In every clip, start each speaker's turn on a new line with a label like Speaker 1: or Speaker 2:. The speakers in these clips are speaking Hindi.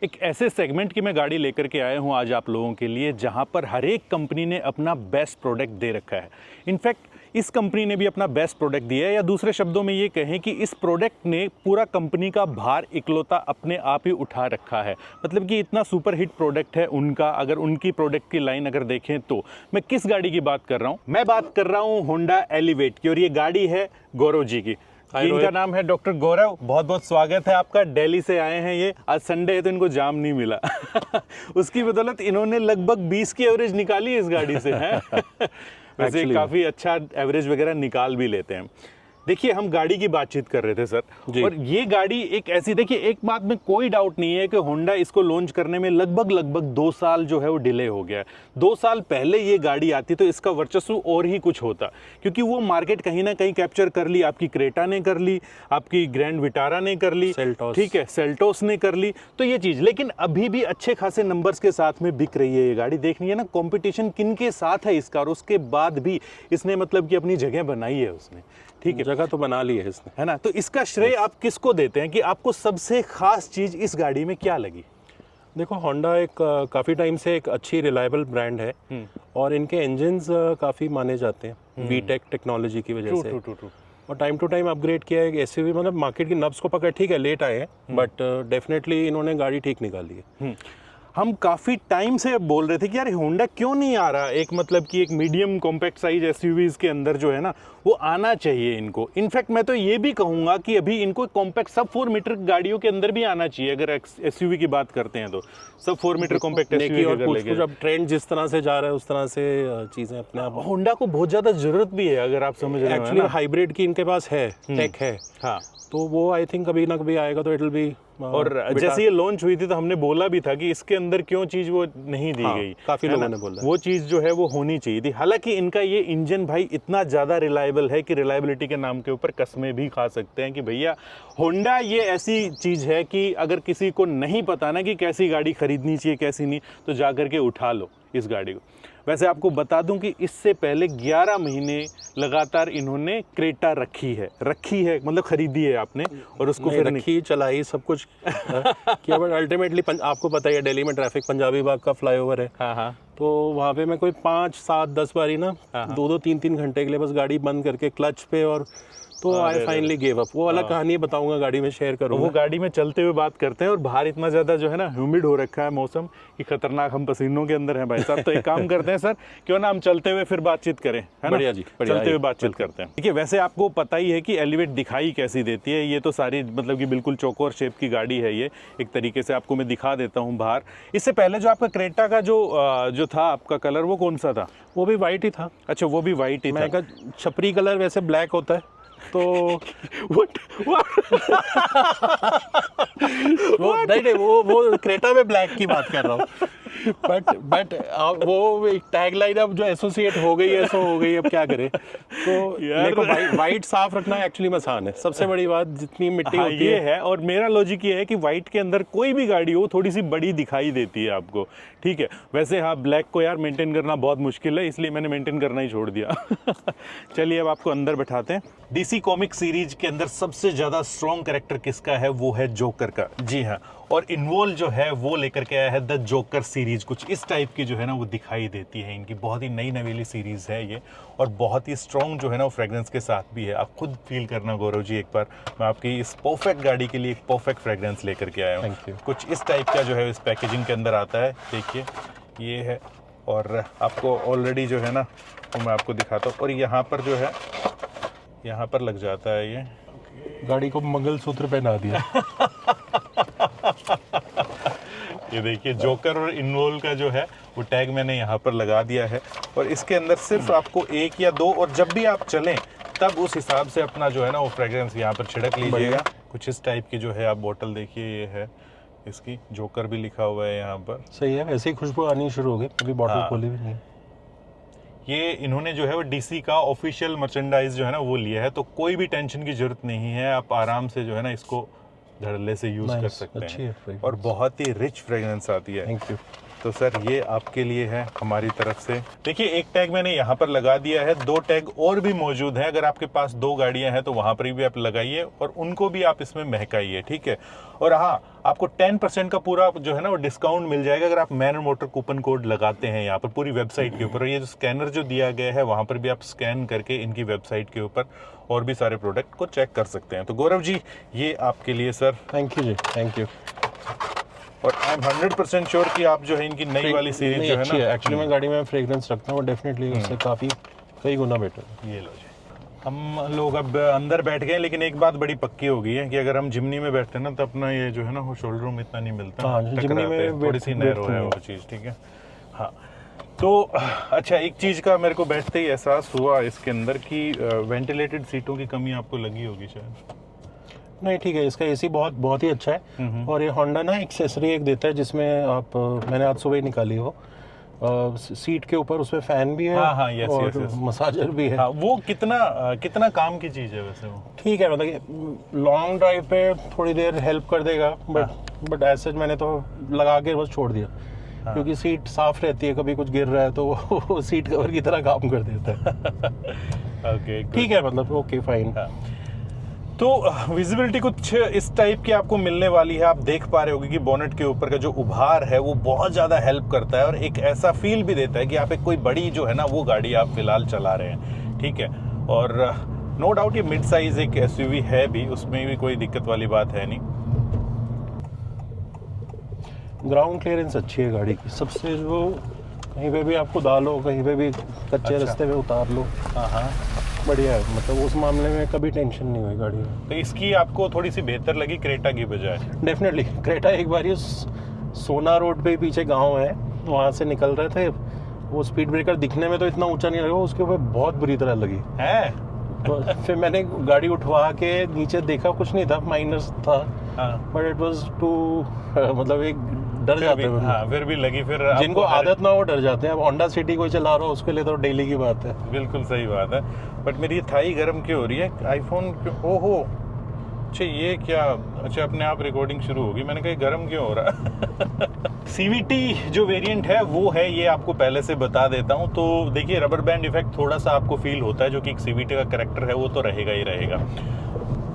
Speaker 1: एक ऐसे सेगमेंट की मैं गाड़ी लेकर के आया हूँ आज आप लोगों के लिए, जहाँ पर हर एक कंपनी ने अपना बेस्ट प्रोडक्ट दे रखा है। इनफैक्ट इस कंपनी ने भी अपना बेस्ट प्रोडक्ट दिया है, या दूसरे शब्दों में ये कहें कि इस प्रोडक्ट ने पूरा कंपनी का भार इकलौता अपने आप ही उठा रखा है। मतलब कि इतना सुपर हिट प्रोडक्ट है उनका। अगर उनकी प्रोडक्ट की लाइन अगर देखें तो मैं किस गाड़ी की बात कर रहा हूँ? मैं बात कर रहा हूँ होंडा एलिवेट की, और ये गाड़ी है गौरव जी की। इनका नाम है डॉक्टर गौरव। बहुत बहुत स्वागत है आपका। दिल्ली से आए हैं ये। आज संडे है तो इनको जाम नहीं मिला उसकी बदौलत इन्होंने लगभग 20 की एवरेज निकाली इस गाड़ी से है वैसे काफ़ी अच्छा एवरेज वगैरह निकाल भी लेते हैं। देखिए, हम गाड़ी की बातचीत कर रहे थे सर, और ये गाड़ी एक ऐसी, देखिए एक बात में कोई डाउट नहीं है कि होंडा इसको लॉन्च करने में लगभग 2 साल जो है वो डिले हो गया है। 2 साल पहले ये गाड़ी आती तो इसका वर्चस्व और ही कुछ होता, क्योंकि वो मार्केट कहीं ना कहीं कैप्चर कर ली। आपकी क्रेटा ने कर ली, आपकी ग्रैंड विटारा ने कर ली, ठीक है, सेल्टोस ने कर ली, तो ये चीज़। लेकिन अभी भी अच्छे खासे नंबर्स के साथ में बिक रही है ये गाड़ी। देखनी है ना कॉम्पिटिशन किन के साथ है इसका, और उसके बाद भी इसने मतलब कि अपनी जगह बनाई है उसने। ठीक है,
Speaker 2: जगह तो बना ली है इसने,
Speaker 1: है ना। तो इसका श्रेय आप किसको देते हैं कि आपको सबसे खास चीज इस गाड़ी में क्या लगी?
Speaker 2: देखो, होंडा एक काफ़ी टाइम से एक अच्छी रिलायबल ब्रांड है और इनके इंजन्स काफ़ी माने जाते हैं वीटेक टेक्नोलॉजी की वजह से। और टाइम टू टाइम अपग्रेड किया है। एसयूवी मतलब मार्केट की नब्स को पकड़, ठीक है लेट आए हैं बट डेफिनेटली इन्होंने गाड़ी ठीक निकाली है।
Speaker 1: हम काफ़ी टाइम से अब बोल रहे थे कि यार होंडा क्यों नहीं आ रहा, एक मतलब कि एक मीडियम कॉम्पैक्ट साइज एसयूवीज के अंदर जो है ना वो आना चाहिए इनको। इनफैक्ट मैं तो ये भी कहूँगा कि अभी इनको कॉम्पैक्ट सब 4 मीटर गाड़ियों के अंदर भी आना चाहिए। अगर एसयूवी की बात करते हैं तो सब 4 मीटर कॉम्पैक्ट एसयूवी
Speaker 2: और कुछ अब ट्रेंड जिस तरह से जा रहा है उस तरह से चीज़ें अपने आप।
Speaker 1: होंडा को बहुत ज़्यादा जरूरत भी है, अगर आप समझ रहे हैं।
Speaker 2: एक्चुअली हाइब्रिड की इनके पास है, टेक है,
Speaker 1: हाँ,
Speaker 2: तो वो आई थिंक कभी ना कभी आएगा तो इट विल बी।
Speaker 1: और जैसे ये लॉन्च हुई थी तो हमने बोला भी था कि इसके अंदर क्यों चीज वो नहीं दी गई।
Speaker 2: काफी लोगों ने बोला
Speaker 1: वो चीज जो है वो होनी चाहिए थी। हालांकि इनका ये इंजन भाई इतना ज्यादा रिलायबल है कि रिलायबिलिटी के नाम के ऊपर कसमें भी खा सकते हैं कि भैया होंडा ये ऐसी चीज है कि अगर किसी को नहीं पता ना कि कैसी गाड़ी खरीदनी चाहिए कैसी नहीं, तो जाकर के उठा लो इस गाड़ी को। वैसे आपको बता दूं कि इससे पहले 11 महीने लगातार इन्होंने क्रेटा रखी है मतलब खरीदी है आपने, और उसको फिर
Speaker 2: रखी, चलाई, सब कुछ किया, बट अल्टीमेटली आपको पता ही है दिल्ली में ट्रैफिक पंजाबी बाग का फ्लाईओवर है।
Speaker 1: हाँ,
Speaker 2: तो वहाँ पे मैं कोई 5, 7, 10 बारी ना 2-2, 3-3 घंटे के लिए बस गाड़ी बंद करके क्लच पे, और तो आई फाइनली गिव अप। वो अलग कहानी है, बताऊंगा, गाड़ी में शेयर करूंगा।
Speaker 1: वो गाड़ी में चलते हुए बात करते हैं। और बाहर इतना ज़्यादा जो है ना ह्यूमिड हो रखा है मौसम कि खतरनाक, हम पसीनों के अंदर हैं भाई साहब। तो एक काम करते हैं सर, क्यों ना हम चलते हुए फिर बातचीत करें, है ना?
Speaker 2: बढ़िया जी,
Speaker 1: चलते हुए बातचीत करते हैं। देखिए, वैसे आपको पता ही है कि एलिवेट दिखाई कैसी देती है। ये तो सारी मतलब कि बिल्कुल चौकोर शेप की गाड़ी है ये। एक तरीके से आपको मैं दिखा देता हूँ बाहर। इससे पहले जो आपका क्रेटा का जो था आपका कलर, वो कौन सा था?
Speaker 2: वो भी वाइट ही था।
Speaker 1: अच्छा, वो भी वाइट ही था।
Speaker 2: मैं कहा छपरी कलर वैसे ब्लैक होता है तो वो क्रेटा में ब्लैक की बात कर रहा हूँ। बट वो एक टैगलाइन अब जो एसोसिएट हो गई है सो हो गई, अब क्या करें। तो मेरे को वाइट साफ रखना एक्चुअली आसान है, सबसे बड़ी बात। जितनी मिट्टी होती
Speaker 1: ये है। और मेरा लॉजिक ये है कि वाइट के अंदर कोई भी गाड़ी हो थोड़ी सी बड़ी दिखाई देती है आपको, ठीक है। वैसे हाँ, ब्लैक को यार मेंटेन करना बहुत मुश्किल है, इसलिए मैंने मेंटेन करना ही छोड़ दिया चलिए अब आपको अंदर बैठाते हैं। डीसी कॉमिक सीरीज के अंदर सबसे ज्यादा स्ट्रॉन्ग कैरेक्टर किसका है? वो है जोकर का। जी हाँ, और इन्वॉल्व जो है वो लेकर के आया है द जोकर सीरीज। कुछ इस टाइप की जो है ना वो दिखाई देती है। इनकी बहुत ही नई नवेली सीरीज है ये, और बहुत ही स्ट्रॉन्ग जो है ना वो फ्रेग्रेंस के साथ भी है। आप खुद फील करना गौरव जी एक बार। मैं आपकी इस परफेक्ट गाड़ी के लिए एक परफेक्ट फ्रेग्रेंस लेकर के आया हूँ। कुछ इस टाइप का जो है इस पैकेजिंग के अंदर आता है। देखिए ये है, और आपको ऑलरेडी जो है ना वो मैं आपको दिखाता हूँ। और यहाँ पर जो है, यहाँ पर लग जाता है ये।
Speaker 2: गाड़ी को मंगलसूत्र पहना दिया
Speaker 1: ये देखिए जोकर और इन्वॉल्व का जो है वो टैग मैंने यहाँ पर लगा दिया है। और इसके अंदर सिर्फ आपको 1 या 2, और जब भी आप चलें तब उस हिसाब से अपना जो है ना वो फ्रेग्रेंस यहाँ पर छिड़क लीजिएगा। कुछ इस टाइप की जो है आप बोतल देखिए, ये है इसकी, जोकर भी लिखा हुआ है यहाँ पर।
Speaker 2: सही है, वैसे ही खुशबू आनी शुरू हो गई, अभी बॉटल खोली भी नहीं।
Speaker 1: ये इन्होंने जो है वो डीसी का ऑफिशियल मर्चेंडाइज जो है ना वो लिया है, तो कोई भी टेंशन की जरूरत नहीं है। आप आराम से जो है ना इसको धड़ल्ले से यूज कर सकते हैं, और बहुत ही रिच फ्रेग्रेंस आती है।
Speaker 2: Thank you.
Speaker 1: तो सर ये आपके लिए है हमारी तरफ से। देखिए एक टैग मैंने यहाँ पर लगा दिया है, 2 टैग और भी मौजूद हैं। अगर आपके पास 2 गाड़ियाँ हैं तो वहाँ पर भी आप लगाइए और उनको भी आप इसमें महकाइए, ठीक है। और हाँ, आपको 10% का पूरा जो है ना वो डिस्काउंट मिल जाएगा अगर आप मैनर मोटर कूपन कोड लगाते हैं यहाँ पर पूरी वेबसाइट के ऊपर। और ये जो स्कैनर जो दिया गया है वहाँ पर भी आप स्कैन करके इनकी वेबसाइट के ऊपर और भी सारे प्रोडक्ट को चेक कर सकते हैं। तो गौरव जी ये आपके लिए सर।
Speaker 2: थैंक यू जी, थैंक यू।
Speaker 1: और आई एम 100% श्योर कि आप जो है इनकी नई वाली सीरीज जो है ना,
Speaker 2: एक्चुअली मैं गाड़ी में फ्रेग्रेंस रखता हूँ, डेफिनेटली उससे काफ़ी कई गुना बेटर।
Speaker 1: ये लो जी। हम लोग अब अंदर बैठ गए, लेकिन एक बात बड़ी पक्की हो गई है कि अगर हम जिमनी में बैठते हैं ना तो अपना ये जो है ना वो शोल्डर रूम इतना नहीं मिलता।
Speaker 2: हाँ, जिमनी में
Speaker 1: थोड़ी सी नैरो है वो चीज़, ठीक है। हाँ तो अच्छा, एक चीज़ का मेरे को बैठते ही एहसास हुआ इसके अंदर कि वेंटिलेटेड सीटों की कमी आपको लगी होगी शायद।
Speaker 2: नहीं ठीक है, इसका एसी बहुत ही अच्छा है। और ये होंडा ना एक्सेसरी एक देता है जिसमें आप मैंने आज सुबह ही निकाली हो, सीट के ऊपर उसमें फैन भी है।
Speaker 1: हाँ, यस,
Speaker 2: और
Speaker 1: यस।
Speaker 2: मसाजर भी है।
Speaker 1: हाँ, वो कितना काम की चीज़ है वैसे वो?
Speaker 2: ठीक है, मतलब लॉन्ग ड्राइव पे थोड़ी देर हेल्प कर देगा, बट ऐसे मैंने तो लगा के बस छोड़ दिया। क्योंकि सीट साफ रहती है, कभी कुछ गिर रहा है तो वो सीट कवर की तरह काम कर देता है।
Speaker 1: ओके,
Speaker 2: ठीक है, मतलब ओके फाइन।
Speaker 1: तो विजिबिलिटी कुछ इस टाइप की आपको मिलने वाली है। आप देख पा रहे होगे कि बोनेट के ऊपर का जो उभार है वो बहुत ज़्यादा हेल्प करता है और एक ऐसा फील भी देता है कि आप एक कोई बड़ी जो है ना वो गाड़ी आप फिलहाल चला रहे हैं, ठीक है। और नो डाउट ये मिड साइज एक एसयूवी है भी, उसमें भी कोई दिक्कत वाली बात है नहीं।
Speaker 2: ग्राउंड क्लियरेंस अच्छी है गाड़ी की, सबसे जो कहीं पे भी आपको डालो, कहीं पे भी कच्चे रास्ते में उतार लो,
Speaker 1: हाँ
Speaker 2: बढ़िया है। मतलब उस मामले में कभी टेंशन नहीं हुई गाड़ी में।
Speaker 1: तो इसकी आपको थोड़ी सी बेहतर लगी क्रेटा की बजाय?
Speaker 2: डेफिनेटली क्रेटा, एक बार ये सोना रोड पे पीछे गांव है, वहाँ से निकल रहे थे, वो स्पीड ब्रेकर दिखने में तो इतना ऊंचा नहीं लगा, उसके ऊपर बहुत बुरी तरह लगी
Speaker 1: है।
Speaker 2: तो फिर मैंने गाड़ी उठवा के नीचे देखा, कुछ नहीं था, माइनस था, बट इट वाज टू मतलब एक डर जाते हैं।
Speaker 1: हाँ, फिर भी लगी। फिर
Speaker 2: जिनको आदत ना हो डर जाते हैं। अब होंडा सिटी कोई चला रहा हो उसके लिए तो डेली की बात है।
Speaker 1: बिल्कुल सही बात है। बट मेरी ये थाई गर्म क्यों हो रही है? आईफोन क्यों? ओहो, अच्छा ये क्या? अच्छा अपने आप रिकॉर्डिंग शुरू होगी। मैंने कहा गर्म क्यों हो रहा है? CVT जो वेरिएंट है वो है, ये आपको पहले से बता देता हूँ। तो देखिए रबर बैंड इफेक्ट थोड़ा सा आपको फील होता है, जो कि एक CVT का कैरेक्टर है वो तो रहेगा ही रहेगा।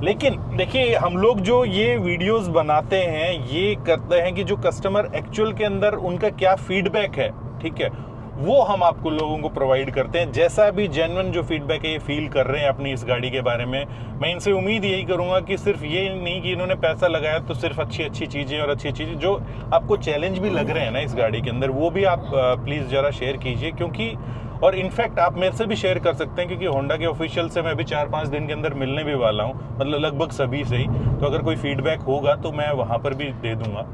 Speaker 1: लेकिन देखिए हम लोग जो ये वीडियोस बनाते हैं ये करते हैं कि जो कस्टमर एक्चुअल के अंदर उनका क्या फीडबैक है, ठीक है, वो हम आपको लोगों को प्रोवाइड करते हैं। जैसा भी जेन्युइन जो फीडबैक है ये फील कर रहे हैं अपनी इस गाड़ी के बारे में, मैं इनसे उम्मीद यही करूंगा कि सिर्फ ये नहीं कि इन्होंने पैसा लगाया तो सिर्फ अच्छी चीज़ें और अच्छी चीज़ें जो आपको चैलेंज भी लग रहे हैं ना इस गाड़ी के अंदर, वो भी आप प्लीज़ ज़रा शेयर कीजिए। क्योंकि और इनफैक्ट आप मेरे से भी शेयर कर सकते हैं, क्योंकि होंडा के ऑफिशियल से मैं अभी 4-5 दिन के अंदर मिलने भी वाला हूँ, मतलब लगभग सभी से ही। तो अगर कोई फीडबैक होगा तो मैं वहाँ पर भी दे दूंगा।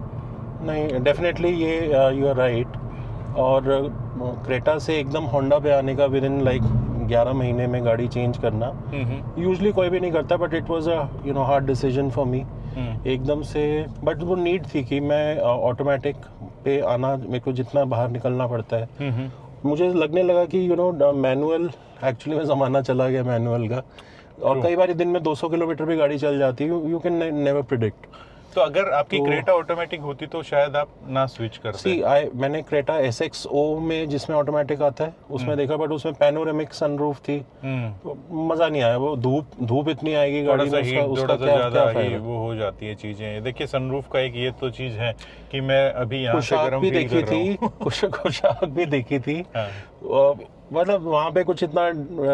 Speaker 2: नहीं डेफिनेटली ये यू आर राइट। और क्रेटा से एकदम होंडा पे आने का विद इन लाइक 11 महीने में गाड़ी चेंज करना यूजुअली कोई भी नहीं करता, but it was a hard decision for me एकदम से। बट वो नीड थी कि मैं ऑटोमेटिक पे आना, मेरे को जितना बाहर निकलना पड़ता है मुझे लगने लगा कि मैनुअल एक्चुअली में ज़माना चला गया मैनुअल का। और कई बार दिन में 200 किलोमीटर भी गाड़ी चल जाती है, यू कैन नेवर प्रिडिक्ट।
Speaker 1: तो अगर आपकी क्रेटा ऑटोमेटिक होती तो शायद आप ना स्विच करते।
Speaker 2: मैंने क्रेटा SXO में जिसमें ऑटोमेटिक आता है उसमें देखा, बट उसमें पैनोरेमिक सनरूफ थी, तो मजा नहीं आया। वो धूप इतनी आएगी गाड़ी में, उसका क्या फायदा?
Speaker 1: वो हो जाती है चीजें। देखिए सनरूफ का एक ये तो चीज है कि मैं अभी यहाँ से
Speaker 2: गर्म भी देखी थी, कुशाक भी देखी थी, मतलब वहाँ पे कुछ इतना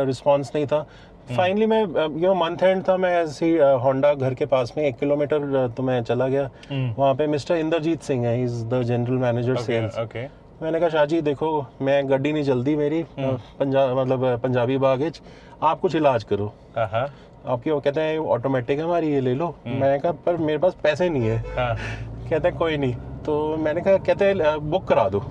Speaker 2: रिस्पॉन्स नहीं था। फाइनली मैं मंथ एंड था, मैं ऐसे होंडा घर के पास में 1 किलोमीटर तो मैं चला गया। वहाँ पे मिस्टर इंद्रजीत सिंह है, he is the general manager sales. मैंने कहा शाहजी देखो मैं गड्डी नहीं चलती मेरी पंजाबी बागेज, आप कुछ इलाज करो। आपकी वो कहते हैं ऑटोमेटिक है हमारी, ये ले लो। मैंने कहा पर मेरे पास पैसे नहीं है। कहते हैं कोई नहीं। तो मैंने कहा कहते हैं बुक करा दो।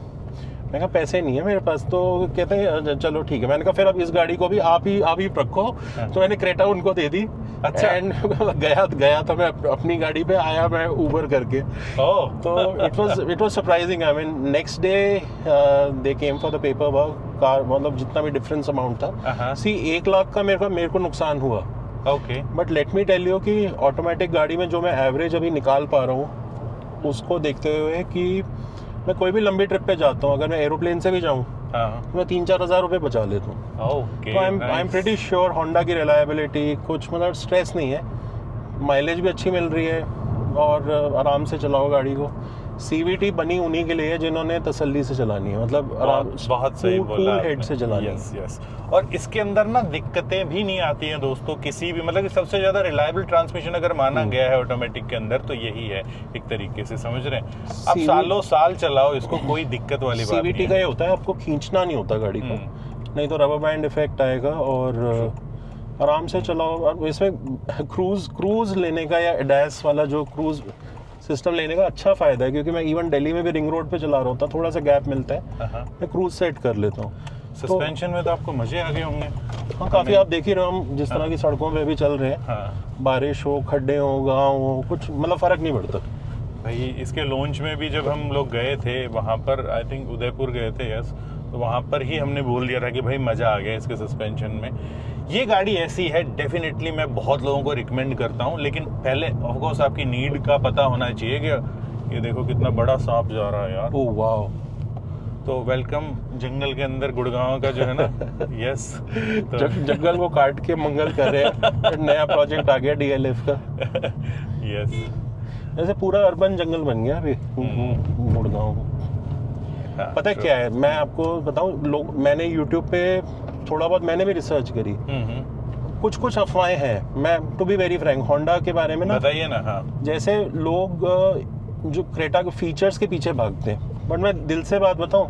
Speaker 2: मैंने कहा पैसे नहीं है मेरे पास। तो कहते हैं चलो ठीक है। मैंने कहा फिर अब इस गाड़ी को भी आप ही रखो। तो मैंने क्रेटा उनको दे दी। अच्छा। एंड गया तो मैं अपनी गाड़ी पे आया, मैं उबर करके। तो it was surprising. I mean next day they came for the paper work. Car मतलब जितना भी डिफरेंस अमाउंट था, 1 लाख का मेरे को नुकसान हुआ।
Speaker 1: Okay.
Speaker 2: But let me tell you कि ऑटोमेटिक गाड़ी में जो मैं एवरेज अभी निकाल पा रहा हूँ उसको देखते हुए कि मैं कोई भी लंबी ट्रिप पे जाता हूँ, अगर मैं एरोप्लेन से भी जाऊँ
Speaker 1: हाँ
Speaker 2: तो मैं 3-4 हज़ार रुपये बचा लेता हूँ।
Speaker 1: ओके,
Speaker 2: तो I am pretty sure Honda की रिलायबिलिटी कुछ मतलब स्ट्रेस नहीं है, माइलेज भी अच्छी मिल रही है और आराम से चलाओ गाड़ी को। CVT बनी उन्हीं के लिए है जिन्होंने तसल्ली से चलानी है, मतलब आराम
Speaker 1: बहुत सही बोला
Speaker 2: कूल हेड से चलानी है।
Speaker 1: Yes yes. और इसके अंदर ना दिक्कतें भी नहीं आती हैं दोस्तों किसी भी, मतलब कि सबसे ज़्यादा रिलायबल ट्रांसमिशन अगर माना गया है ऑटोमेटिक के अंदर तो यही है एक तरीके से, समझ रहे हैं आप। सालों साल चलाओ इसको, कोई दिक्कत वाली बात नहीं
Speaker 2: CVT का ये होता है आपको खींचना नहीं होता गाड़ी को, नहीं तो रबर बैंड इफेक्ट आएगा और आराम से चलाओ। और इसमें क्रूज लेने का या एडास वाला जो क्रूज सिस्टम लेने का अच्छा फायदा है, क्योंकि मैं इवन दिल्ली में भी रिंग रोड पे चला रहा होता, थोड़ा सा गैप मिलता है, मैं क्रूज सेट कर लेता हूँ।
Speaker 1: सस्पेंशन में तो आपको मजे आ गए होंगे।
Speaker 2: हाँ काफ़ी, आप देख ही रहे हो हम जिस तरह की सड़कों पे भी चल रहे हैं, बारिश हो, खड्डे हो, गाँव हो, कुछ मतलब फ़र्क नहीं पड़ता
Speaker 1: भाई। इसके लॉन्च में भी जब हम लोग गए थे वहाँ पर, आई थिंक उदयपुर गए थे, यस, तो वहाँ पर ही हमने बोल दिया था कि भाई मज़ा आ गया इसके सस्पेंशन में। ये गाड़ी ऐसी है, डेफिनेटली मैं बहुत लोगों को रिकमेंड करता हूँ, लेकिन पहले ऑफकोर्स आपकी नीड का पता होना चाहिए कि ये देखो कितना बड़ा सांप जा रहा है यार।
Speaker 2: ओह वाह।
Speaker 1: तो वेलकम जंगल के अंदर गुड़गांव का जो है ना। यस तो
Speaker 2: जंगल को काट के मंगल कर रहे हैं। नया प्रोजेक्ट आ गया DLF का।
Speaker 1: यस,
Speaker 2: ऐसे पूरा अर्बन जंगल बन गया अभी गुड़गांव। पता है क्या है, मैं आपको बताऊं, लोग मैंने YouTube पे थोड़ा बहुत मैंने भी रिसर्च करी, कुछ अफवाहें हैं। मैं to be very frank Honda के बारे में ना
Speaker 1: बताइए ना। हाँ,
Speaker 2: जैसे लोग जो क्रेटा के फीचर्स के पीछे भागते हैं, बट मैं दिल से बात बताऊं,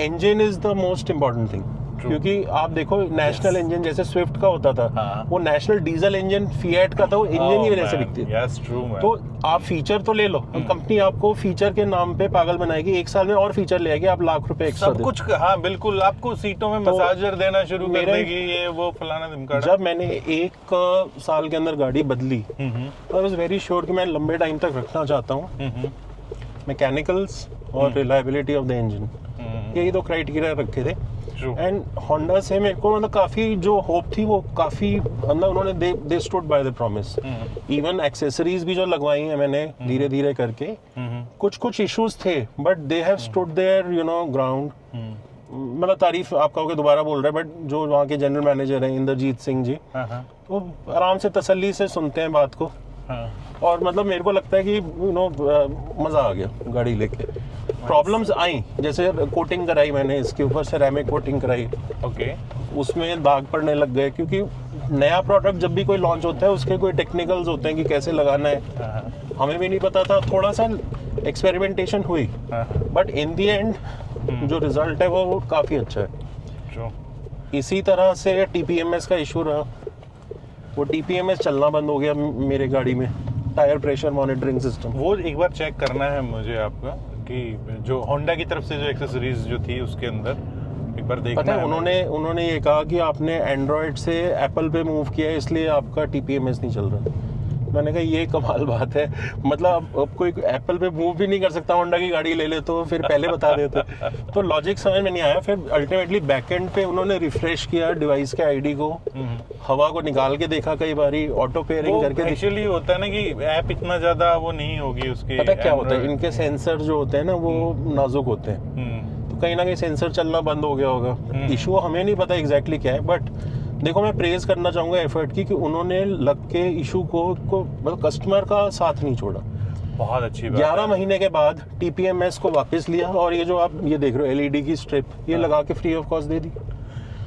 Speaker 2: engine is the most important thing. क्योंकि आप देखो नेशनल इंजन जैसे स्विफ्ट का होता था, वो नेशनल डीजल इंजन फिएट का था, वो इंजन ही वजह से बिकती थी। तो आप फीचर तो ले लो, कंपनी आपको फीचर के नाम पे पागल बनाएगी, एक साल में और फीचर ले आएगी, आप लाख रुपए एक्स्ट्रा
Speaker 1: सब कुछ। हाँ बिल्कुल, आपको सीटों में मसाजर देना शुरू कर देगी, ये वो फलाना ढिमकाना।
Speaker 2: जब मैंने 1 साल के अंदर गाड़ी बदली, आई वाज वेरी श्योर कि मैं लंबे टाइम तक रखना चाहता हूँ। मैकेनिकल्स और रिलायबिलिटी ऑफ द इंजन, यही 2 क्राइटेरिया रखे थे। एंड होंडा से मेरे को मतलब काफी जो होप थी वो काफी, मतलब उन्होंने they stood by the promise. Even accessories भी जो लगवाई हैं मैंने धीरे धीरे करके, कुछ इश्यूज थे but they have stood their ground. मतलब तारीफ आप कहोगे दोबारा बोल रहे हैं, बट जो वहाँ के जनरल मैनेजर हैं इंद्रजीत सिंह जी, वो आराम से तसल्ली से सुनते हैं बात को। और मतलब मेरे को लगता है कि मजा आ गया गाड़ी लेके। प्रॉब्लम्स आई, जैसे कोटिंग कराई मैंने इसके ऊपर, सेरेमिक कोटिंग कराई, ओके, उसमें दाग पड़ने लग गए, क्योंकि नया प्रोडक्ट जब भी कोई लॉन्च होता है उसके कोई टेक्निकल्स होते हैं कि कैसे लगाना है, हमें भी नहीं पता था, थोड़ा सा एक्सपेरिमेंटेशन हुई, बट इन दी एंड जो रिजल्ट है वो काफ़ी अच्छा है। इसी तरह से TPMS का इशू रहा, वो TPMS चलना बंद हो गया मेरे गाड़ी में, टायर प्रेशर मॉनिटरिंग सिस्टम।
Speaker 1: वो एक बार चेक करना है मुझे आपका, कि जो होंडा की तरफ से जो एक्सेसरीज जो थी उसके अंदर एक बार देखना।
Speaker 2: पता है उन्होंने ये कहा कि आपने एंड्रॉयड से एप्पल पे मूव किया है इसलिए आपका TPMS नहीं चल रहा। मैंने कहा ये कमाल बात है, मतलब अब कोई एप्पल पे मूव भी नहीं कर सकता, होंडा की गाड़ी ले ले तो फिर पहले बता देते। तो लॉजिक समझ में नहीं आया। फिर अल्टीमेटली बैकएंड पे उन्होंने रिफ्रेश किया डिवाइस के आईडी को, हवा को निकाल के देखा कई बारी, ऑटो पेयरिंग करके।
Speaker 1: एक्चुअली होता है ना कि ऐप इतना ज्यादा वो नहीं होगी उसकी।
Speaker 2: पता क्या होता है, इनके सेंसर जो होते हैं ना वो नाजुक होते हैं, तो कहीं ना कहीं सेंसर चलना बंद हो गया होगा। इशू हमें नहीं पता एग्जैक्टली क्या है, बट देखो मैं प्रेज करना चाहूँगा एफर्ट की कि उन्होंने लग के इशू को मतलब कस्टमर का साथ नहीं छोड़ा।
Speaker 1: बहुत अच्छी बात।
Speaker 2: 11 महीने के बाद TPMS को वापस लिया, और ये जो आप ये देख रहे हो LED की स्ट्रिप, ये लगा के फ्री ऑफ कॉस्ट दे दी।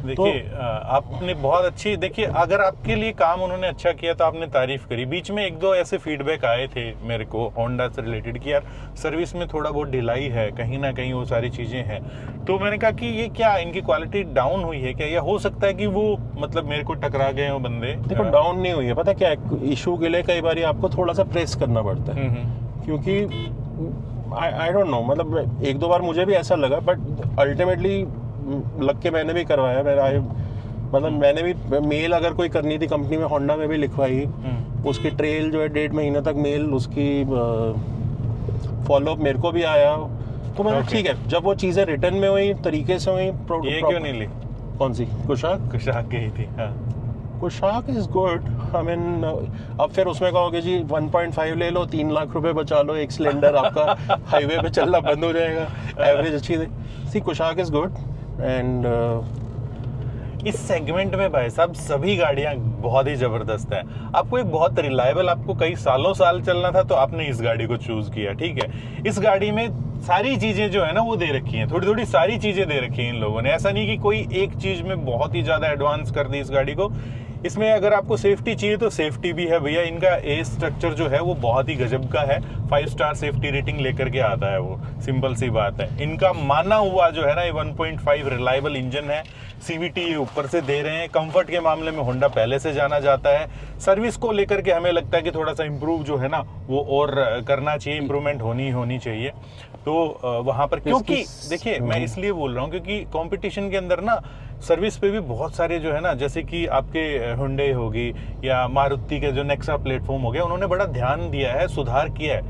Speaker 1: देखिए आपने बहुत अच्छी, देखिए अगर आपके लिए काम उन्होंने अच्छा किया तो आपने तारीफ करी। बीच में 1-2 ऐसे फीडबैक आए थे मेरे को होंडा से रिलेटेड कि यार सर्विस में थोड़ा बहुत ढिलाई है, कहीं ना कहीं वो सारी चीज़ें हैं। तो मैंने कहा कि ये क्या इनकी क्वालिटी डाउन हुई है क्या, या हो सकता है कि वो मतलब मेरे को टकरा गए हो बंदे।
Speaker 2: देखो डाउन नहीं हुई है, पता क्या है, इशू के लिए कई बार आपको थोड़ा सा प्रेस करना पड़ता है, क्योंकि आई डोंट नो, मतलब 1-2 बार मुझे भी ऐसा लगा, बट अल्टीमेटली लग के मैंने भी करवाया। मतलब मैंने भी मेल अगर कोई करनी थी कंपनी में, होंडा में भी लिखवाई, उसकी ट्रेल जो है 1.5 महीने तक मेल, उसकी फॉलोअप मेरे को भी आया। तो मतलब ठीक है, जब वो चीज़ें रिटर्न में हुई, तरीके से हुई।
Speaker 1: ये क्यों नहीं ली?
Speaker 2: कौन सी? कुशाक
Speaker 1: गई थी। हाँ
Speaker 2: Kushaq is good. I mean अब फिर उसमें कहोगे जी 1.5 ले लो, 3 लाख रुपए बचा लो, एक सिलेंडर आपका हाईवे पे चलना बंद हो जाएगा, एवरेज अच्छी है। सी कुशाक इज गुड एंड
Speaker 1: इस सेगमेंट में भाई साहब सभी गाड़ियां बहुत ही जबरदस्त हैं। आपको एक बहुत रिलायबल, आपको कई साल चलना था तो आपने इस गाड़ी को चूज किया, ठीक है। इस गाड़ी में सारी चीजें जो है ना वो दे रखी हैं, थोड़ी थोड़ी सारी चीजें दे रखी हैं इन लोगों ने। ऐसा नहीं कि कोई एक चीज में बहुत ही ज्यादा एडवांस कर दी इस गाड़ी को। इसमें अगर आपको सेफ्टी चाहिए तो सेफ्टी भी है भैया। इनका ए स्ट्रक्चर जो है वो बहुत ही गजब का है, 5 स्टार सेफ्टी रेटिंग लेकर के आता है वो, सिंपल सी बात है। इनका माना हुआ जो है ना ये 1.5 रिलायबल इंजन है, सीवीटी ऊपर से दे रहे हैं। कंफर्ट के मामले में होंडा पहले से जाना जाता है। सर्विस को लेकर के हमें लगता है कि थोड़ा सा इम्प्रूव जो है ना वो और करना चाहिए, इम्प्रूवमेंट होनी चाहिए। तो वहां पर क्योंकि देखिए मैं इसलिए बोल रहा हूँ क्योंकि कंपटीशन के अंदर ना सर्विस पे भी बहुत सारे जो है ना, जैसे कि आपके हुंडई होगी या मारुति के जो नेक्सा प्लेटफॉर्म हो गया, उन्होंने बड़ा ध्यान दिया है, सुधार किया है।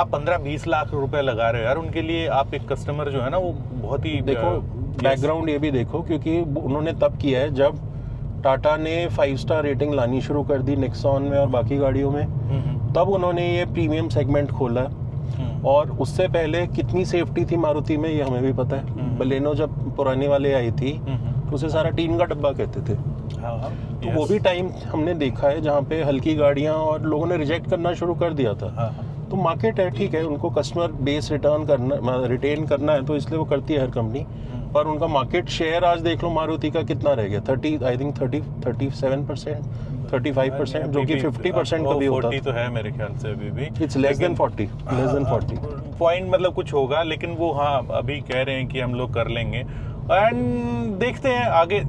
Speaker 1: आप 15-20 लाख रुपए लगा रहे हो यार उनके लिए, आप एक कस्टमर जो है ना वो बहुत ही
Speaker 2: देखो बैकग्राउंड ये भी देखो, क्योंकि उन्होंने तब किया है जब टाटा ने 5 स्टार रेटिंग लानी शुरू कर दी नेक्सॉन में और बाकी गाड़ियों में, तब उन्होंने ये प्रीमियम सेगमेंट खोला। और उससे पहले कितनी सेफ्टी थी मारुति में ये हमें भी पता है। बलेनो जब पुराने वाले आई थी तो उसे सारा टीन का डब्बा कहते थे। तो वो भी टाइम हमने देखा है जहाँ पे हल्की गाड़ियाँ और लोगों ने रिजेक्ट करना शुरू कर दिया था। तो मार्केट है, ठीक है, उनको कस्टमर बेस रिटेन करना है तो इसलिए वो करती है हर कंपनी। पर उनका मार्केट शेयर आज देख लो मारुति का कितना रह गया, 37%, 35%, जो कि 50% कभी होता
Speaker 1: 40 तो है मेरे ख्याल से अभी भी।
Speaker 2: इट्स लेस देन 40
Speaker 1: पॉइंट मतलब कुछ होगा, लेकिन वो हाँ अभी कह रहे हैं कि हम लोग कर लेंगे एंड देखते हैं आगे।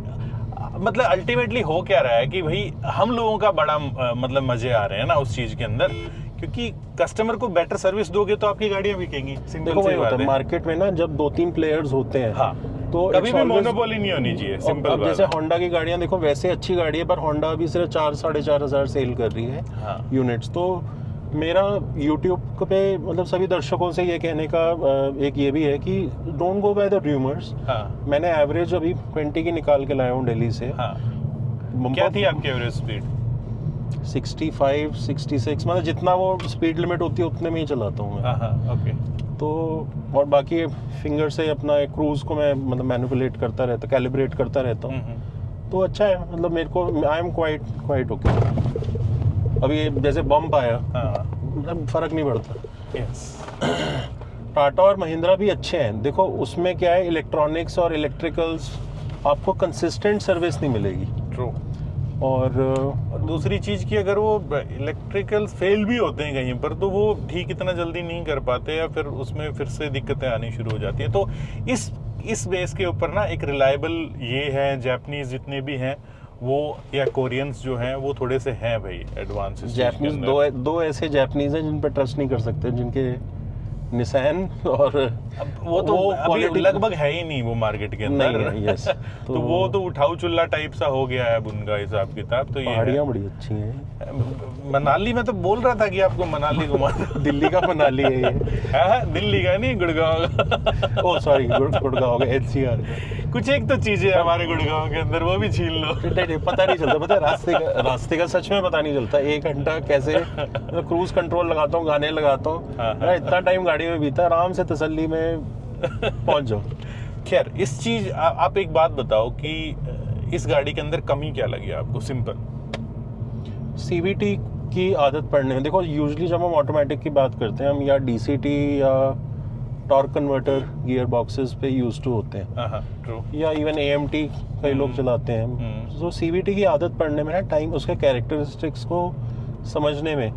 Speaker 1: मतलब अल्टीमेटली हो क्या रहा है कि भाई हम लोगों का बड़ा मतलब मजे आ रहे हैं ना उस चीज के अंदर, क्योंकि कस्टमर को बेटर सर्विस दोगे तो आपकी गाड़ियां बिकेंगी। सिंपल सी बात है।
Speaker 2: मार्केट में ना जब 2-3 प्लेयर्स होते हैं,
Speaker 1: हाँ, तो कभी भी मोनोपोली नहीं होनी चाहिए। सिंपल बात।
Speaker 2: जैसे होंडा की गाड़ियां देखो, वैसे अच्छी गाड़ी है पर होंडा अभी सिर्फ 4-4.5 हजार सेल कर रही है यूनिट्स। तो मेरा यूट्यूब पे मतलब सभी दर्शकों से ये कहने का एक ये भी है कि don't go by the rumours. मैंने एवरेज अभी 20 की निकाल के लाया हूँ दिल्ली से।
Speaker 1: क्या थी आपकी एवरेज स्पीड?
Speaker 2: 65, 66, मतलब जितना वो स्पीड लिमिट होती है उतने में ही चलाता हूँ मैं।
Speaker 1: ओके।
Speaker 2: तो और बाकी फिंगर से अपना क्रूज को मैं मतलब मैनिपुलेट करता रहता, कैलिब्रेट करता रहता हूँ। तो अच्छा है, मतलब मेरे को आई एम क्वाइट ओके। अभी जैसे बम्प आया, मतलब फर्क नहीं पड़ता। टाटा और महिंद्रा भी अच्छे हैं। देखो उसमें क्या है, इलेक्ट्रॉनिक्स और इलेक्ट्रिकल्स आपको कंसिस्टेंट सर्विस नहीं मिलेगी।
Speaker 1: ट्रू।
Speaker 2: और
Speaker 1: दूसरी चीज की अगर वो इलेक्ट्रिकल फेल भी होते हैं कहीं पर तो वो ठीक इतना जल्दी नहीं कर पाते या फिर उसमें फिर से दिक्कतें आनी शुरू हो जाती है। तो इस बेस के ऊपर ना एक रिलायबल ये है, जापानीज जितने भी हैं वो या कोरियंस जो हैं वो थोड़े से हैं भाई एडवांस।
Speaker 2: जापानीज दो ऐसे जापानीज हैं जिन पर ट्रस्ट नहीं कर सकते, जिनके निसान और
Speaker 1: वो तो अभी लगभग है ही नहीं वो मार्केट के अंदर।
Speaker 2: यस
Speaker 1: तो वो तो उठाऊ चुल्ला टाइप सा हो गया है अब उनका हिसाब किताब। तो ये
Speaker 2: पहाड़ियाँ बड़ी अच्छी हैं।
Speaker 1: मनाली में तो बोल रहा था कि आपको मनाली घुमा
Speaker 2: दिल्ली का मनाली है ये।
Speaker 1: दिल्ली का नहीं, गुड़गांव का।
Speaker 2: ओह सॉरी, गुड़गांव का, एनसीआर।
Speaker 1: कुछ एक तो चीजें हमारे गुड़गांव के अंदर वो भी छीन लो।
Speaker 2: पता नहीं चलता, पता है रास्ते का सच में पता नहीं चलता। 1 घंटा कैसे मतलब क्रूज कंट्रोल लगाता हूँ, गाने लगाता हूँ, इतना टाइम गाड़ी में बीता, आराम से तसल्ली में पहुंच जाओ।
Speaker 1: खैर इस चीज आप एक बात बताओ कि इस गाड़ी के अंदर कमी क्या लगी आपको? सिंपल
Speaker 2: सीवीटी की आदत पड़ने में। देखो यूजुअली जब हम ऑटोमेटिक की बात करते हैं हम या डीसीटी या टॉर्क कन्वर्टर गियर बॉक्सेस पे यूज टू होते हैं, या इवन एएमटी कई लोग चलाते हैं। तो सीवीटी की आदत पड़ने में ना टाइम, उसके कैरेक्टरिस्टिक्स को समझने में,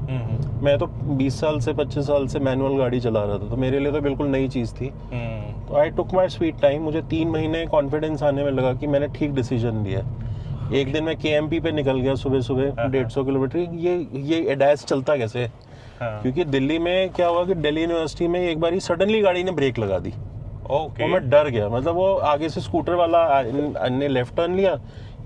Speaker 2: मैं तो 20 साल से 25 साल से मैनुअल गाड़ी चला रहा था, तो मेरे लिए तो बिल्कुल नई चीज़ थी। तो आई टुक माई स्वीट टाइम। मुझे 3 महीने कॉन्फिडेंस आने में लगा कि मैंने ठीक डिसीजन लिया। एक दिन मैं केएमपी पे निकल गया सुबह 150 किलोमीटर। ये एडैस चलता कैसे? क्योंकि दिल्ली में क्या हुआ कि दिल्ली यूनिवर्सिटी में एक बार सडनली गाड़ी ने ब्रेक लगा दी। और मैं डर गया। मतलब वो आगे से स्कूटर वाला ने लेफ्ट टर्न लिया,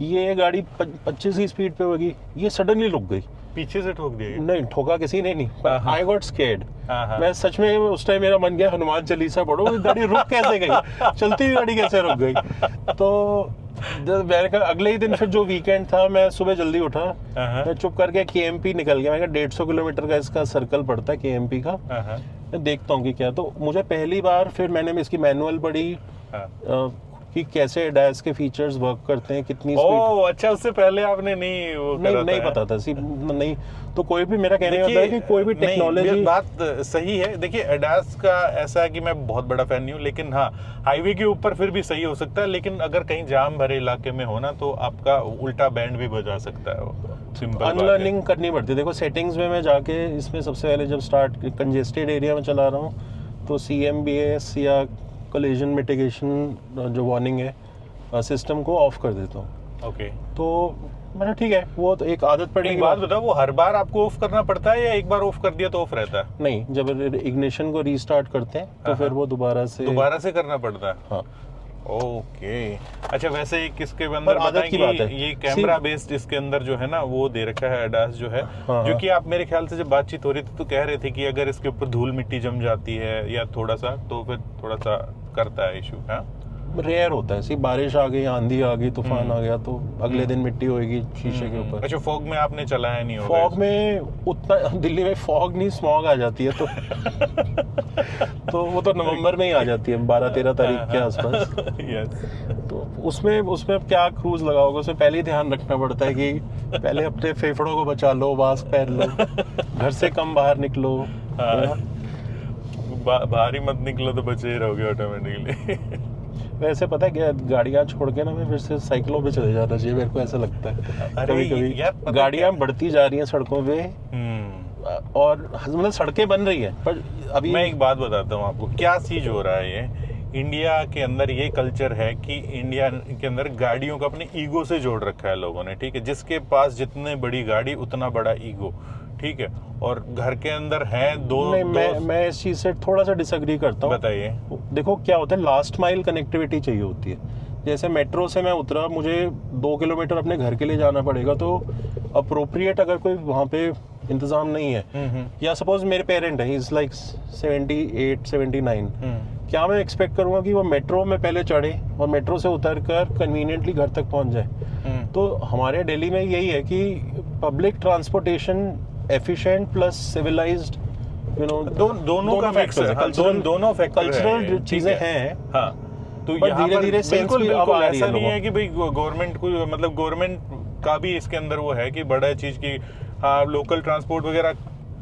Speaker 2: ये गाड़ी 25 की स्पीड पे होगी, ये सडनली रुक गई।
Speaker 1: पीछे से ठोक दिया?
Speaker 2: नहीं, ठोका किसी ने नहीं। I got scared. मैं सच में उस टाइम मेरा मन गया हनुमान चालीसा पढ़ो, गाड़ी रुक कैसे गई, चलती हुई गाड़ी कैसे रुक गई। तो मैंने कहा अगले ही दिन फिर जो वीकेंड था मैं सुबह जल्दी उठा, मैं चुप करके KMP निकल गया। मैंने कहा 150 किलोमीटर का इसका सर्कल पड़ता है KMP का, मैं देखता हूँ कि क्या। तो मुझे पहली बार फिर मैंने इसकी मैनुअल पढ़ी कि कैसे एडास के फीचर्स वर्क करते हैं, कितनी स्पीड।
Speaker 1: अच्छा, उससे पहले आपने नहीं
Speaker 2: पता था नहीं। तो कोई भी, मेरा कहने का मतलब है कि कोई भी टेक्नोलॉजी,
Speaker 1: बात सही है। देखिए एडास का ऐसा है कि मैं बहुत बड़ा फैन नहीं हूँ, लेकिन हाँ हाईवे के ऊपर फिर भी सही हो सकता है, लेकिन अगर कहीं जाम भरे इलाके में हो ना तो आपका उल्टा बैंड भी बजा सकता है। वो सिंपल
Speaker 2: अनलर्निंग करनी पड़ती है। देखो सेटिंग्स में मैं जाके इसमें सबसे पहले जब स्टार्ट कंजेस्टेड एरिया में चला रहा हूँ तो CMBS या कोलिजन मिटिगेशन जो वार्निंग है सिस्टम को ऑफ कर देता हूँ।
Speaker 1: ओके,
Speaker 2: तो मैंने ठीक है, वो तो एक आदत पड़ी।
Speaker 1: एक बात बताओ, वो हर बार आपको ऑफ करना पड़ता है या एक बार ऑफ कर दिया तो ऑफ रहता है?
Speaker 2: नहीं, जब इग्निशन को रीस्टार्ट करते हैं तो फिर वो दोबारा से
Speaker 1: करना पड़ता है।
Speaker 2: हाँ,
Speaker 1: ओके। अच्छा, वैसे ही किसके अंदर बताएंगे, ये कैमरा बेस्ड इसके अंदर जो है ना वो दे रखा है एडास जो है, जो कि आप मेरे ख्याल से जब बातचीत हो रही थी तो कह रहे थे कि अगर इसके ऊपर धूल मिट्टी जम जाती है या थोड़ा सा तो फिर थोड़ा सा करता है इशू। हाँ,
Speaker 2: रेयर होता है। बारिश आ गई, आंधी आ गई, तूफान आ गया तो अगले दिन मिट्टी होएगी शीशे के ऊपर।
Speaker 1: अच्छा, फॉग में आपने चलाया नहीं होगा?
Speaker 2: फॉग में उतना, दिल्ली में फॉग नहीं, स्मॉग आ जाती है तो वो तो नवंबर में ही आ जाती है, 12-13 तारीख के आसपास।
Speaker 1: यस।
Speaker 2: तो उसमें अब क्या क्रूज लगाओगे, उसमें पहले ही ध्यान रखना पड़ता है कि पहले अपने फेफड़ों को बचा लो, मास्क पहन लो, घर से कम बाहर निकलो।
Speaker 1: बाहर ही मत निकलो तो बचे ही रहोगे ऑटोमेटिकली।
Speaker 2: वैसे पता है क्या, गाड़ियां छोड़ के ना मैं फिर से साइकिलों पे चले जाना चाहिए, मेरे को ऐसा लगता है। कभी गाड़ियां बढ़ती जा रही हैं सड़कों पे और मतलब सड़कें बन रही है, पर अभी
Speaker 1: मैं एक बात बताता हूँ आपको क्या चीज हो रहा है। ये इंडिया के अंदर ये कल्चर है कि इंडिया के अंदर गाड़ियों को अपने ईगो से जोड़ रखा है लोगों ने, ठीक है। जिसके पास जितने बड़ी गाड़ी उतना बड़ा ईगो, ठीक है। और घर के अंदर है
Speaker 2: मैं इस चीज से थोड़ा सा डिसएग्री करता हूँ।
Speaker 1: बताइए।
Speaker 2: देखो क्या होता है, लास्ट माइल कनेक्टिविटी चाहिए होती है। जैसे मेट्रो से मैं उतरा, मुझे 2 किलोमीटर अपने घर के लिए जाना पड़ेगा, तो अप्रोप्रिएट अगर कोई वहाँ पे इंतजाम नहीं है, या सपोज मेरे पेरेंट है, इज लाइक 78-79, क्या मैं एक्सपेक्ट करूँगा कि वो मेट्रो में पहले चढ़े और मेट्रो से उतर कर कन्वीनियंटली घर तक पहुँच जाए? तो हमारे दिल्ली में यही है कि public transportation efficient plus civilised, you know,
Speaker 1: दोनों का फैक्टर है, दोनों
Speaker 2: कल्चरल चीजें हैं।
Speaker 1: हाँ, तो
Speaker 2: धीरे-धीरे सेंस भी अब आ रही है।
Speaker 1: ऐसा नहीं है कि भाई गवर्नमेंट को, मतलब गवर्नमेंट का भी इसके अंदर वो है कि बड़ा चीज की हाँ लोकल ट्रांसपोर्ट वगैरह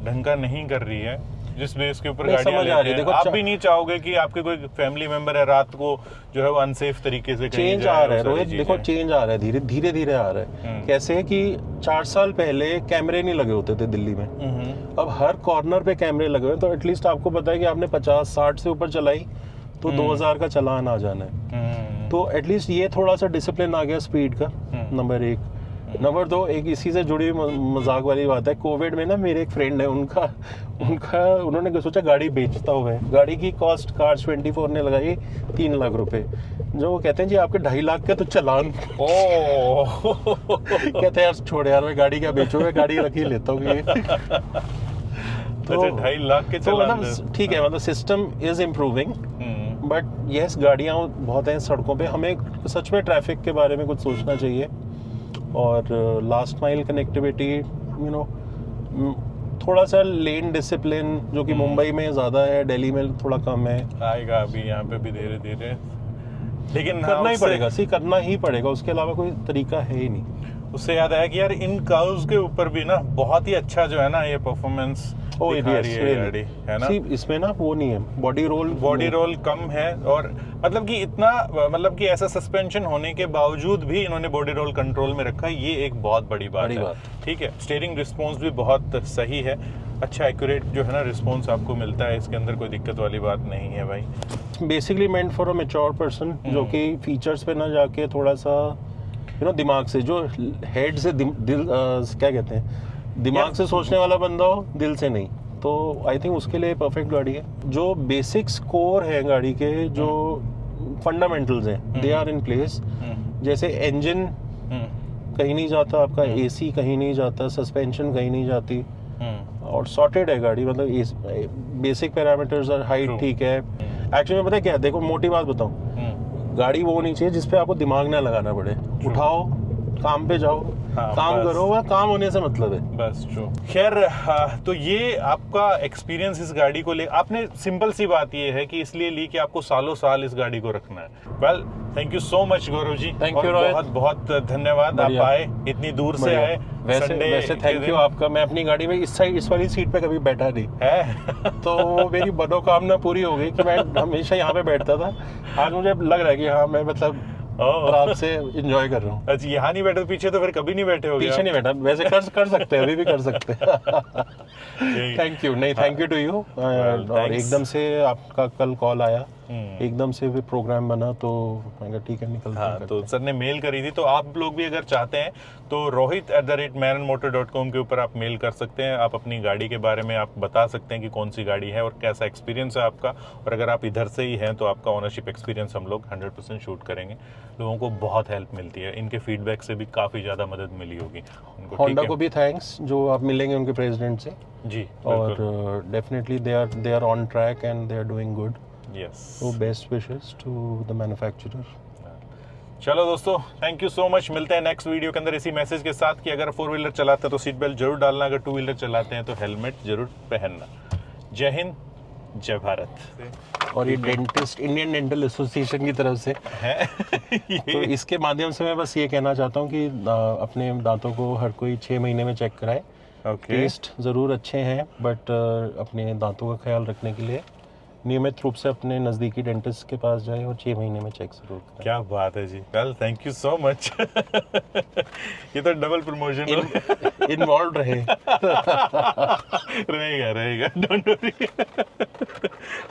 Speaker 1: ढंग का नहीं कर रही है, जिस बेस के ऊपर गाड़ियां लेते हैं। आप भी नहीं चाहोगे कि आपके कोई फैमिली मेंबर है रात को जो है वो अनसेफ तरीके से कहीं
Speaker 2: चेंज आ रहा है रोहित, देखो चेंज आ रहा है, धीरे आ रहा है। कैसे कि 4 साल पहले कैमरे नहीं लगे होते थे दिल्ली में, अब हर कॉर्नर पे कैमरे लगे हुए। तो एटलीस्ट आपको पता है कि आपने 50-60 से ऊपर चलाई तो 2000 का चालान आ जाना है। तो एटलीस्ट ये थोड़ा सा डिसिप्लिन आ गया स्पीड का, नंबर 1। नंबर 2, एक इसी से जुड़ी मजाक वाली बात है, कोविड में ना मेरे एक फ्रेंड है, उन्होंने सोचा गाड़ी बेचता हुआ है। गाड़ी की कॉस्ट कार्स 24 ने लगाई 3 लाख रुपए, जो वो कहते हैं जी आपके 2.5 लाख का तो चालान। कहते हैं यार छोड़ यार, मैं गाड़ी क्या बेचूंगा, गाड़ी रख ही लेता हूँ ये।
Speaker 1: तो 2.5 लाख के चालान,
Speaker 2: ठीक है, मतलब system is improving, but yes गाड़ियाँ बहुत हैं सड़कों पे। हमें सच में ट्रैफिक के बारे में कुछ सोचना चाहिए, और last mile connectivity, you know, थोड़ा सा लेन डिसिप्लिन जो कि मुंबई में ज़्यादा है, दिल्ली में थोड़ा कम है,
Speaker 1: आएगा अभी यहाँ पे भी धीरे धीरे, लेकिन
Speaker 2: करना ही पड़ेगा। करना ही पड़ेगा, उसके अलावा कोई तरीका है ही नहीं।
Speaker 1: उससे याद आया कि यार इन कर्व्स के ऊपर भी ना बहुत ही अच्छा जो है ना ये परफॉर्मेंस दिखा रही है गाड़ी, है ना।
Speaker 2: इसमें ना वो नहीं है, बॉडी रोल
Speaker 1: कम है, और मतलब कि इतना, मतलब कि ऐसा सस्पेंशन होने के बावजूद भी इन्होंने बॉडी रोल कंट्रोल में रखा, ये एक बहुत बड़ी बात है। ठीक है, स्टीयरिंग रिस्पॉन्स भी बहुत सही है, अच्छा एक्यूरेट जो है ना रिस्पॉन्स आपको मिलता है, इसके अंदर कोई दिक्कत वाली बात नहीं है भाई।
Speaker 2: Basically meant for a mature person, जो कि फीचर्स पे ना जाके थोड़ा सा दिमाग से, जो हेड से दिल क्या कहते हैं, दिमाग से सोचने वाला बंदा हो, दिल से नहीं, तो आई थिंक उसके लिए परफेक्ट गाड़ी है। जो बेसिक्स कोर है गाड़ी के, जो फंडामेंटल्स हैं, दे आर इन प्लेस। जैसे इंजन कहीं नहीं जाता आपका, एसी कहीं नहीं जाता, सस्पेंशन कहीं नहीं जाती, और सॉर्टेड है गाड़ी, मतलब बेसिक पैरामीटर्स, हाइट ठीक है। एक्चुअली पता है क्या, देखो मोटी बात बताऊं, गाड़ी वो होनी चाहिए जिसपे आपको दिमाग ना लगाना पड़े, उठाओ काम पे जाओ,
Speaker 1: हाँ,
Speaker 2: काम
Speaker 1: बस।
Speaker 2: करो, वह काम होने से मतलब है।
Speaker 1: बस ट्रू। खैर तो ये आपका एक्सपीरियंस इस गाड़ी को ले, आपने सिंपल सी बात ये है कि इसलिए ली कि आपको सालों साल इस गाड़ी को रखना है। Well thank you so much Gaurav ji,
Speaker 2: Thank you, Rohit.
Speaker 1: बहुत बहुत धन्यवाद, आप
Speaker 2: बढ़िया।
Speaker 1: आए इतनी दूर से आए।
Speaker 2: वैसे थैंक यू आपका। मैं अपनी गाड़ी में इस वाली सीट पे कभी बैठा नहीं
Speaker 1: है
Speaker 2: तो मेरी मनोकामना पूरी हो गई कि मैं हमेशा यहाँ पे बैठता था। आज मुझे लग रहा है कि हाँ मैं मतलब आराम से एंजॉय कर रहा हूँ।
Speaker 1: अच्छा, यहाँ नहीं बैठे तो पीछे तो फिर कभी नहीं बैठे हो?
Speaker 2: पीछे नहीं बैठा, वैसे कर सकते हैं, अभी भी कर सकते हैं। थैंक यू, नहीं थैंक यू टू यू। और
Speaker 1: thanks.
Speaker 2: एकदम से आपका कल कॉल आया, एकदम से भी प्रोग्राम बना तो मैं कहा ठीक है निकलते हैं।
Speaker 1: हाँ, तो सर ने मेल करी थी, तो आप लोग भी अगर चाहते हैं तो rohit@maranmotor.com के ऊपर आप मेल कर सकते हैं। आप अपनी गाड़ी के बारे में आप बता सकते हैं कि कौन सी गाड़ी है और कैसा एक्सपीरियंस है आपका, और अगर आप इधर से ही हैं तो आपका ओनरशिप एक्सपीरियंस हम लोग 100% शूट करेंगे। लोगों को बहुत हेल्प मिलती है, इनके फीडबैक से भी काफ़ी ज़्यादा मदद मिली होगी उनको।
Speaker 2: होंडा को भी थैंक्स, जो आप मिलेंगे उनके प्रेसिडेंट से,
Speaker 1: जी,
Speaker 2: और definitely they are on track and they are doing good.
Speaker 1: Yes.
Speaker 2: So best wishes to the manufacturer.
Speaker 1: चलो दोस्तों, थैंक यू सो मच। मिलते हैं नेक्स्ट वीडियो के अंदर इसी मैसेज के साथ कि अगर 4 व्हीलर चलाते हैं तो सीट बेल्ट जरूर डालना, अगर 2 व्हीलर चलाते हैं तो हेलमेट जरूर पहनना। जय हिंद, जय भारत।
Speaker 2: और ये डेंटिस्ट, इंडियन डेंटल एसोसिएशन की तरफ से
Speaker 1: है
Speaker 2: तो इसके माध्यम से मैं बस ये कहना चाहता हूँ कि अपने दांतों को हर कोई 6 महीने में चेक कराए।
Speaker 1: ओके,
Speaker 2: टेस्ट ज़रूर अच्छे हैं, बट अपने दांतों का ख्याल रखने के लिए नियमित रूप से अपने नज़दीकी डेंटिस्ट के पास जाए और 6 महीने में चेक जरूर कराएं।
Speaker 1: क्या बात है जी। Well thank you so much. ये तो डबल प्रमोशन
Speaker 2: इन्वॉल्व रहे।
Speaker 1: रहेगा, डोंट वरी।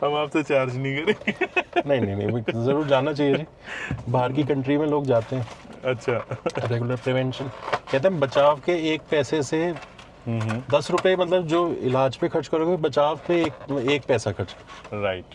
Speaker 1: हम आपसे चार्ज नहीं करेंगे।
Speaker 2: नहीं ज़रूर जाना चाहिए जी, बाहर की कंट्री में लोग जाते हैं।
Speaker 1: अच्छा,
Speaker 2: रेगुलर प्रिवेंशन, कहते हैं बचाव के 1 पैसे से 10 रुपए, मतलब जो इलाज पे खर्च करोगे बचाव पे एक पैसा खर्च।
Speaker 1: राइट।